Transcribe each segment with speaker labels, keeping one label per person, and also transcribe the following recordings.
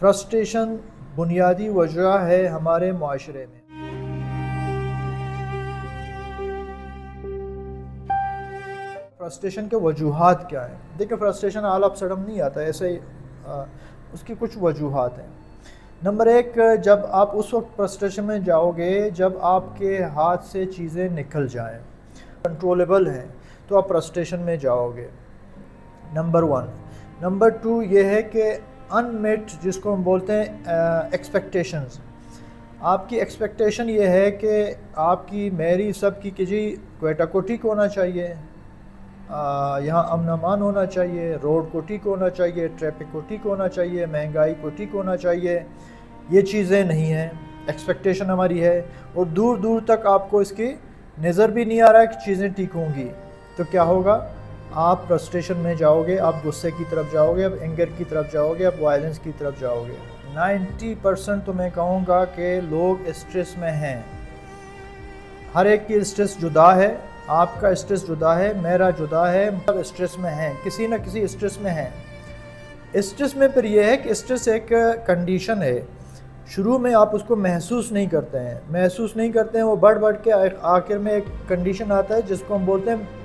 Speaker 1: Frustration بنیادی وجہ ہے ہمارے معاشرے میں۔ فرسٹریشن کے وجوہات کیا ہیں؟ دیکھیں، فرسٹریشن آل آف سڈن نہیں آتا ہے، ایسے ہی اس کی کچھ وجوہات ہیں۔ نمبر ایک، جب آپ اس وقت فرسٹریشن میں جاؤ گے جب آپ کے ہاتھ سے چیزیں نکل جائیں، کنٹرولیبل ہیں، تو آپ فرسٹریشن میں جاؤ گے، نمبر ون۔ نمبر ٹو یہ ہے کہ ان میٹ، جس کو ہم بولتے ہیں ایکسپیکٹیشنز، آپ کی ایکسپیکٹیشن یہ ہے کہ آپ کی میری سب کی کہ جی کوئٹہ کو ٹھیک ہونا چاہیے، یہاں امن امان ہونا چاہیے، روڈ کو ٹھیک ہونا چاہیے، ٹریفک کو ٹھیک ہونا چاہیے، مہنگائی کو ٹھیک ہونا چاہیے۔ یہ چیزیں نہیں ہیں، ایکسپیکٹیشن ہماری ہے، اور دور دور تک آپ کو اس کی نظر بھی نہیں آ رہا ہے کہ چیزیں ٹھیک ہوں گی، تو کیا ہوگا؟ آپ فرسٹریشن میں جاؤ گے، آپ غصے کی طرف جاؤ گے، آپ اینگر کی طرف جاؤ گے، آپ وائلنس کی طرف جاؤ گے۔ 90% تو میں کہوں گا کہ لوگ اسٹریس میں ہیں۔ ہر ایک کی اسٹریس جدا ہے، آپ کا اسٹریس جدا ہے، میرا جدا ہے، سب اسٹریس میں ہیں، کسی نہ کسی اسٹریس میں ہیں۔ اسٹریس میں پھر یہ ہے کہ اسٹریس ایک کنڈیشن ہے، شروع میں آپ اس کو محسوس نہیں کرتے ہیں، وہ بڑھ کے آخر میں ایک کنڈیشن آتا ہے جس کو ہم بولتے ہیں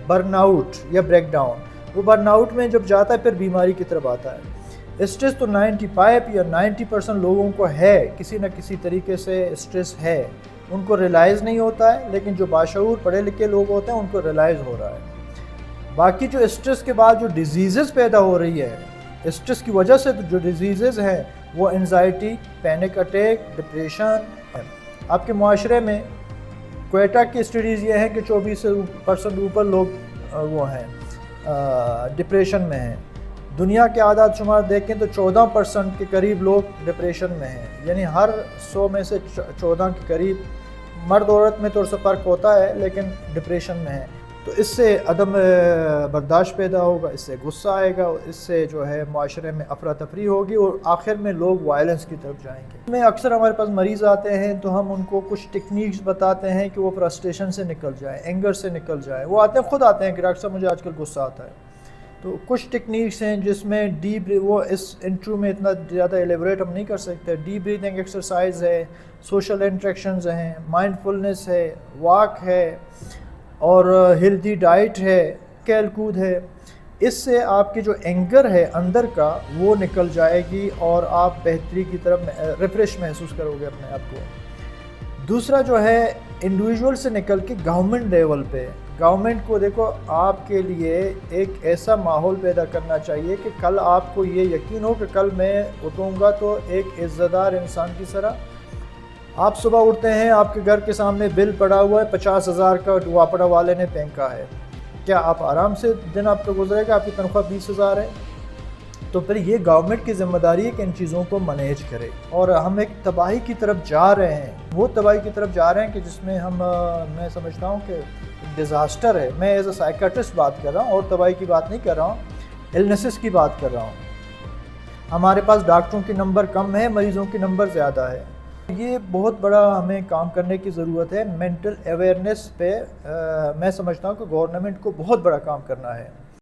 Speaker 1: برن آؤٹ یا بریک ڈاؤن۔ وہ برن آؤٹ میں جب جاتا ہے پھر بیماری کی طرف آتا ہے۔ اسٹریس تو 95 یا 90% لوگوں کو ہے، کسی نہ کسی طریقے سے اسٹریس ہے، ان کو ریلائز نہیں ہوتا ہے، لیکن جو باشعور پڑھے لکھے لوگ ہوتے ہیں ان کو ریلائز ہو رہا ہے۔ باقی جو اسٹریس کے بعد جو ڈیزیزز پیدا ہو رہی ہے، اسٹریس کی وجہ سے جو ڈیزیزز ہیں وہ انزائٹی، پینک اٹیک، ڈپریشن ہے۔ آپ کے معاشرے میں کوئٹہ کی اسٹڈیز یہ ہیں کہ 24% اوپر لوگ وہ ہیں ڈپریشن میں ہیں۔ دنیا کے اعداد شمار دیکھیں تو 14% کے قریب لوگ ڈپریشن میں ہیں، یعنی ہر 100 میں سے 14 کے قریب، مرد عورت میں تھوڑا سا فرق ہوتا ہے لیکن ڈپریشن میں ہے۔ تو اس سے عدم برداشت پیدا ہوگا، اس سے غصہ آئے گا، اس سے جو ہے معاشرے میں افراتفری ہوگی، اور آخر میں لوگ وائلنس کی طرف جائیں گے۔ میں اکثر ہمارے پاس مریض آتے ہیں تو ہم ان کو کچھ ٹیکنیکس بتاتے ہیں کہ وہ فرسٹریشن سے نکل جائیں، اینگر سے نکل جائیں۔ وہ آتے ہیں، خود آتے ہیں کہ ڈاکٹر صاحب مجھے آج کل غصہ آتا ہے۔ تو کچھ ٹیکنیکس ہیں جس میں وہ اس انٹرو میں اتنا زیادہ ایلیبریٹ ہم نہیں کر سکتے۔ ڈیپ بریتھنگ ایکسرسائز ہے، سوشل انٹریکشنز ہیں، مائنڈ فلنس ہے، واک ہے، اور ہیلدی ڈائٹ ہے، کھیل کود ہے۔ اس سے آپ کی جو اینگر ہے اندر کا وہ نکل جائے گی اور آپ بہتری کی طرف ریفریش محسوس کرو گے اپنے آپ کو۔ دوسرا جو ہے انڈیویجول سے نکل کے گورنمنٹ لیول پہ، گورنمنٹ کو دیکھو، آپ کے لیے ایک ایسا ماحول پیدا کرنا چاہیے کہ کل آپ کو یہ یقین ہو کہ کل میں اٹھوں گا تو ایک عزت دار انسان کی طرح۔ آپ صبح اٹھتے ہیں، آپ کے گھر کے سامنے بل پڑا ہوا ہے 50,000 کا، واپڑا والے نے پھینکا ہے، کیا آپ آرام سے دن آپ کا گزرے گا؟ آپ کی تنخواہ 20,000 ہے؟ تو پھر یہ گورنمنٹ کی ذمہ داری ہے کہ ان چیزوں کو مینیج کرے، اور ہم ایک تباہی کی طرف جا رہے ہیں، وہ تباہی کی طرف جا رہے ہیں کہ جس میں میں سمجھتا ہوں کہ ڈیزاسٹر ہے۔ میں ایز اے سائیکٹرسٹ بات کر رہا ہوں، اور تباہی کی بات نہیں کر رہا ہوں، النیسز کی بات کر رہا ہوں۔ ہمارے پاس ڈاکٹروں کے نمبر کم ہے، مریضوں کے نمبر زیادہ ہے۔ یہ بہت بڑا ہمیں کام کرنے کی ضرورت ہے، مینٹل اویئرنیس پہ میں سمجھتا ہوں کہ گورنمنٹ کو بہت بڑا کام کرنا ہے۔